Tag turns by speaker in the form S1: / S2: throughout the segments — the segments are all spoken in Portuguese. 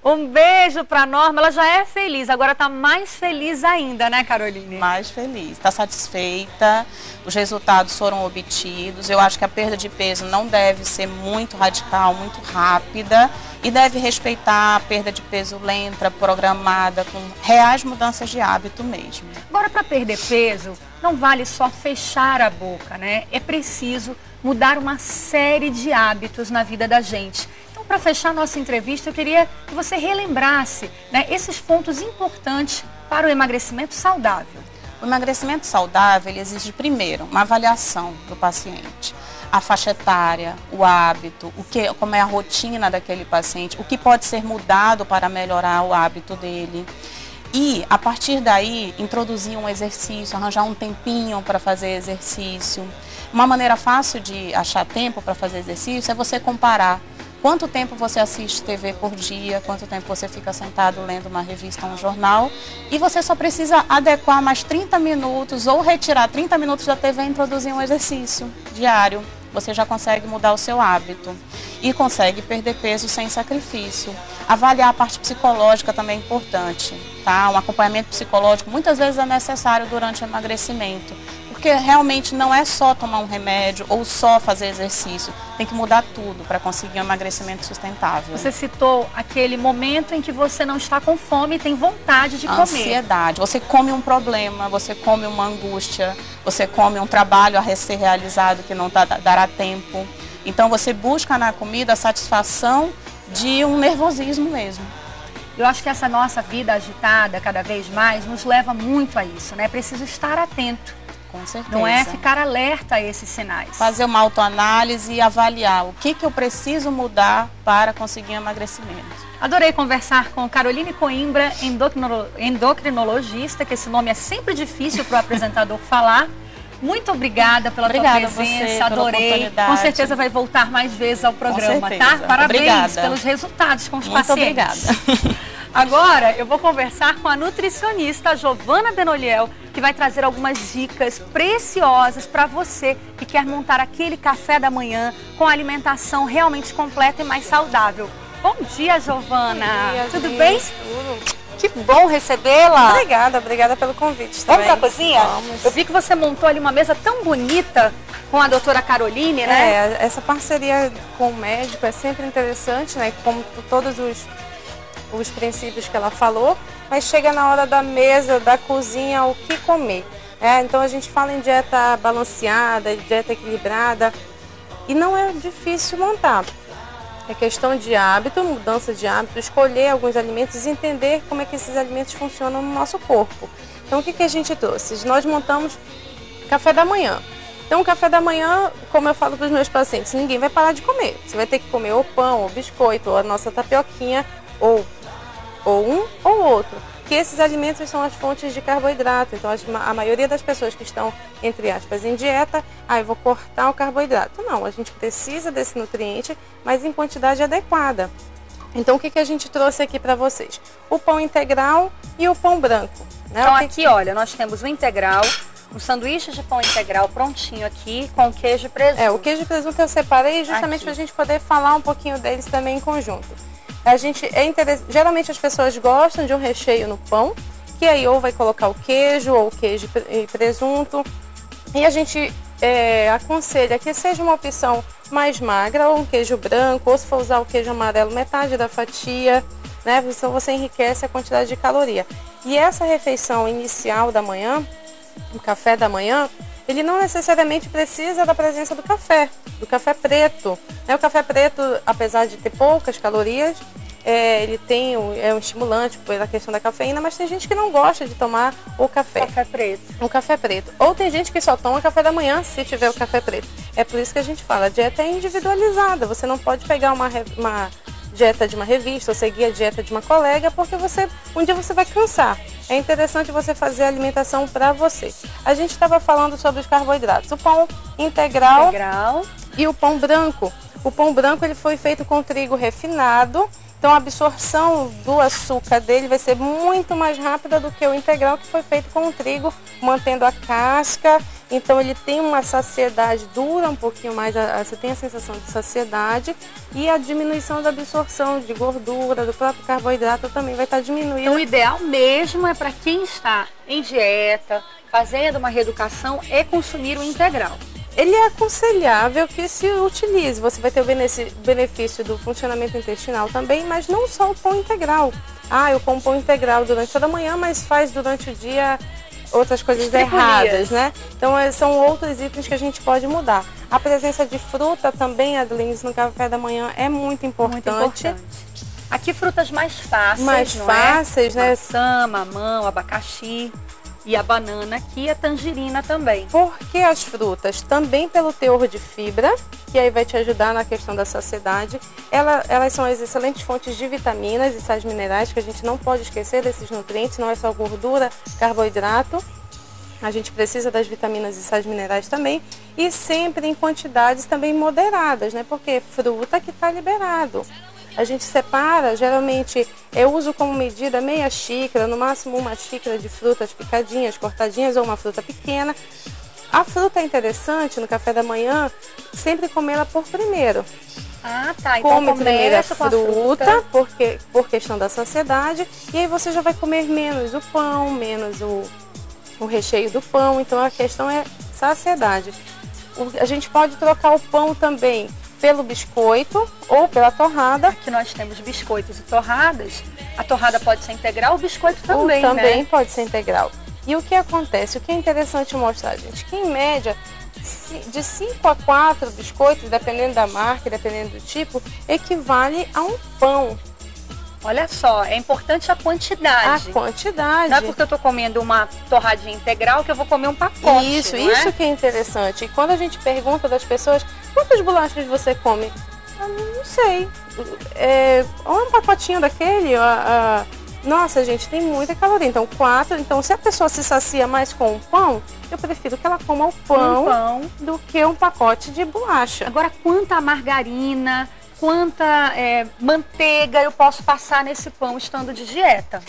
S1: Um beijo pra Norma, ela já é feliz, agora tá mais feliz ainda, né, Caroline?
S2: Mais feliz, está satisfeita, os resultados foram obtidos. Eu acho que a perda de peso não deve ser muito radical, muito rápida e deve respeitar a perda de peso lenta, programada, com reais mudanças de hábito mesmo.
S1: Agora, para perder peso, não vale só fechar a boca, né? É preciso mudar uma série de hábitos na vida da gente. Para fechar nossa entrevista, eu queria que você relembrasse, né, esses pontos importantes para o emagrecimento saudável.
S2: O emagrecimento saudável ele exige, primeiro, uma avaliação do paciente. A faixa etária, o hábito, como é a rotina daquele paciente, o que pode ser mudado para melhorar o hábito dele. E, a partir daí, introduzir um exercício, arranjar um tempinho para fazer exercício. Uma maneira fácil de achar tempo para fazer exercício é você comparar quanto tempo você assiste TV por dia, quanto tempo você fica sentado lendo uma revista ou um jornal, e você só precisa adequar mais 30 minutos ou retirar 30 minutos da TV e introduzir um exercício diário. Você já consegue mudar o seu hábito e consegue perder peso sem sacrifício. Avaliar a parte psicológica também é importante, tá? Um acompanhamento psicológico muitas vezes é necessário durante o emagrecimento, porque realmente não é só tomar um remédio ou só fazer exercício. Tem que mudar tudo para conseguir um emagrecimento sustentável.
S1: Você citou aquele momento em que você não está com fome e tem vontade de comer.
S2: Ansiedade. Você come um problema, você come uma angústia, você come um trabalho a ser realizado que não dará tempo. Então você busca na comida a satisfação de um nervosismo mesmo.
S1: Eu acho que essa nossa vida agitada, cada vez mais, nos leva muito a isso, né? É preciso estar atento.
S2: Com certeza.
S1: Não é ficar alerta a esses sinais.
S2: Fazer uma autoanálise e avaliar o que eu preciso mudar para conseguir um emagrecimento.
S1: Adorei conversar com Caroline Coimbra, endocrinologista, que esse nome é sempre difícil para o apresentador falar. Muito obrigada pela tua presença,
S2: você,
S1: adorei. Com certeza vai voltar mais vezes ao programa, tá? Parabéns pelos resultados com os pacientes.
S2: Muito obrigada.
S1: Agora eu vou conversar com a nutricionista Giovana Benoliel, que vai trazer algumas dicas preciosas para você que quer montar aquele café da manhã com alimentação realmente completa e mais saudável. Bom dia, Giovana.
S3: Bom dia,
S1: tudo
S3: Liz,
S1: bem?
S3: Tudo.
S1: Que bom recebê-la.
S3: Obrigada pelo convite
S1: também. Vamos para a cozinha?
S3: Vamos.
S1: Eu vi que você montou ali uma mesa tão bonita com a doutora Caroline, né?
S3: É, essa parceria com o médico é sempre interessante, né? Como todos os princípios que ela falou, mas chega na hora da mesa, da cozinha, o que comer. Então a gente fala em dieta balanceada, dieta equilibrada, e não é difícil montar. É questão de hábito, mudança de hábito, escolher alguns alimentos e entender como é que esses alimentos funcionam no nosso corpo. Então o que a gente trouxe? Nós montamos café da manhã. Então o café da manhã, como eu falo para os meus pacientes, ninguém vai parar de comer. Você vai ter que comer ou pão, ou biscoito, ou a nossa tapioquinha, ou um ou outro. Que esses alimentos são as fontes de carboidrato. Então a maioria das pessoas que estão, entre aspas, em dieta, eu vou cortar o carboidrato. Não, a gente precisa desse nutriente, mas em quantidade adequada. Então o que a gente trouxe aqui para vocês? O pão integral e o pão branco. Né?
S1: Então aqui, olha, nós temos o integral, um sanduíche de pão integral prontinho aqui, com queijo e presunto.
S3: O queijo e presunto eu separei justamente para a gente poder falar um pouquinho deles também em conjunto. Geralmente as pessoas gostam de um recheio no pão, que aí ou vai colocar o queijo, ou queijo e presunto. E a gente aconselha que seja uma opção mais magra, ou um queijo branco, ou se for usar o queijo amarelo, metade da fatia, né? Então você enriquece a quantidade de caloria. E essa refeição inicial da manhã, o café da manhã, ele não necessariamente precisa da presença do café preto. O café preto, apesar de ter poucas calorias, ele é um estimulante pela questão da cafeína, mas tem gente que não gosta de tomar o café. O café preto. Ou tem gente que só toma café da manhã se tiver o café preto. É por isso que a gente fala, a dieta é individualizada. Você não pode pegar uma dieta de uma revista ou seguir a dieta de uma colega, porque um dia você vai cansar. É interessante você fazer a alimentação para você. A gente estava falando sobre os carboidratos. O pão integral e o pão branco. O pão branco ele foi feito com trigo refinado, então a absorção do açúcar dele vai ser muito mais rápida do que o integral, que foi feito com o trigo, mantendo a casca. Então ele tem uma saciedade, dura um pouquinho mais, você tem a sensação de saciedade, e a diminuição da absorção de gordura, do próprio carboidrato também vai estar diminuindo.
S1: Então o ideal mesmo é para quem está em dieta, fazendo uma reeducação, é consumir o integral.
S3: Ele é aconselhável que se utilize, você vai ter o benefício do funcionamento intestinal também, mas não só o pão integral. Ah, eu como pão integral durante toda a manhã, mas faz durante o dia outras coisas erradas, né? Então são outros itens que a gente pode mudar. A presença de fruta também, Adelines, no café da manhã é muito importante.
S1: Muito importante. Aqui frutas mais fáceis,
S3: né?
S1: Maçã, mamão, abacaxi. E a banana aqui e a tangerina também.
S3: Porque as frutas, também pelo teor de fibra, que aí vai te ajudar na questão da saciedade, elas são as excelentes fontes de vitaminas e sais minerais, que a gente não pode esquecer desses nutrientes, não é só gordura, carboidrato. A gente precisa das vitaminas e sais minerais também, e sempre em quantidades também moderadas, né? Porque fruta que está liberado. A gente separa, geralmente eu uso como medida meia xícara, no máximo uma xícara de frutas picadinhas, cortadinhas, ou uma fruta pequena. A fruta é interessante no café da manhã, sempre comê-la por primeiro.
S1: Ah, tá. Então
S3: come primeiro a
S1: fruta,
S3: por questão da saciedade, e aí você já vai comer menos o pão, menos o recheio do pão. Então a questão é saciedade. A gente pode trocar o pão também pelo biscoito ou pela torrada.
S1: Aqui nós temos biscoitos e torradas. A torrada pode ser integral, o biscoito também,
S3: também
S1: né?
S3: Pode ser integral. E o que acontece? O que é interessante mostrar, gente, que em média de 5 a 4 biscoitos, dependendo da marca, dependendo do tipo, equivale a um pão.
S1: Olha só, é importante a quantidade.
S3: A quantidade.
S1: Não é porque eu estou comendo uma torradinha integral que eu vou comer um pacote.
S3: Isso que é interessante. E quando a gente pergunta das pessoas, quantas bolachas você come? Eu não sei. Ou um pacotinho daquele, nossa, gente, tem muita caloria. Então, 4. Então, se a pessoa se sacia mais com o pão, eu prefiro que ela coma o pão do que um pacote de bolacha.
S1: Agora, quanta margarina, quanta manteiga eu posso passar nesse pão estando de dieta?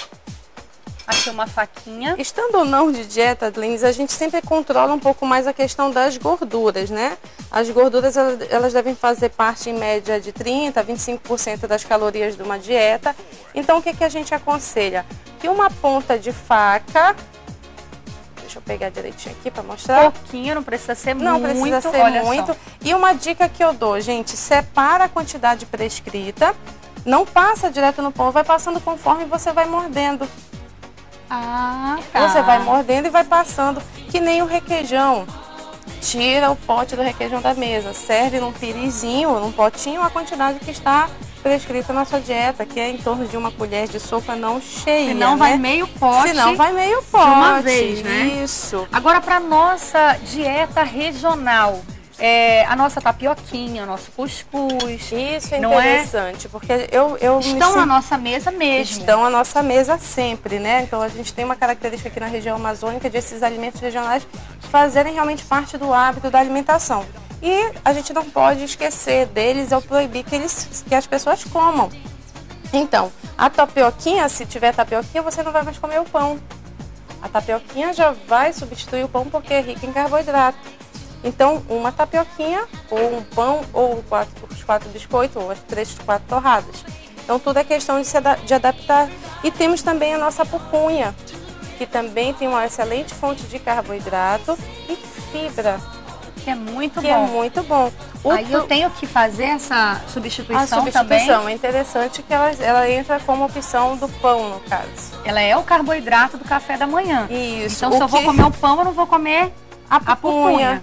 S1: Aqui uma faquinha.
S3: Estando ou não de dieta, Adelines, a gente sempre controla um pouco mais a questão das gorduras, né? As gorduras, elas devem fazer parte, em média, de 30% a 25% das calorias de uma dieta. Então, o que a gente aconselha? Que uma ponta de faca... Deixa eu pegar direitinho aqui para mostrar.
S1: Pouquinho, não precisa ser muito.
S3: Não precisa ser muito. E uma dica que eu dou, gente, separa a quantidade prescrita, não passa direto no pão, vai passando conforme você vai mordendo.
S1: Ah, tá.
S3: Você vai mordendo e vai passando, que nem o requeijão. Tira o pote do requeijão da mesa, serve num pirizinho, num potinho, a quantidade que está prescrita na sua dieta, que é em torno de uma colher de sopa não cheia.
S1: Senão vai meio pote.
S3: Senão vai meio pote.
S1: De uma vez, né?
S3: Isso.
S1: Agora, para nossa dieta regional, a nossa tapioquinha, o nosso cuscuz.
S3: Isso é interessante, porque
S1: estão na nossa mesa mesmo.
S3: Estão na nossa mesa sempre, né? Então a gente tem uma característica aqui na região amazônica de esses alimentos regionais fazerem realmente parte do hábito da alimentação. E a gente não pode esquecer deles ou proibir que as pessoas comam. Então, a tapioquinha, se tiver tapioquinha, você não vai mais comer o pão. A tapioquinha já vai substituir o pão porque é rica em carboidrato. Então, uma tapioquinha, ou um pão, ou os 4 biscoitos, ou as 3, 4 torradas. Então, tudo é questão de adaptar. E temos também a nossa pupunha, que também tem uma excelente fonte de carboidrato e fibra.
S1: Que é muito
S3: bom.
S1: Aí eu tenho que fazer essa substituição também?
S3: A substituição é interessante que ela entra como opção do pão, no caso.
S1: Ela é o carboidrato do café da manhã.
S3: Isso.
S1: Então, se eu vou comer o pão, eu não vou comer a pupunha.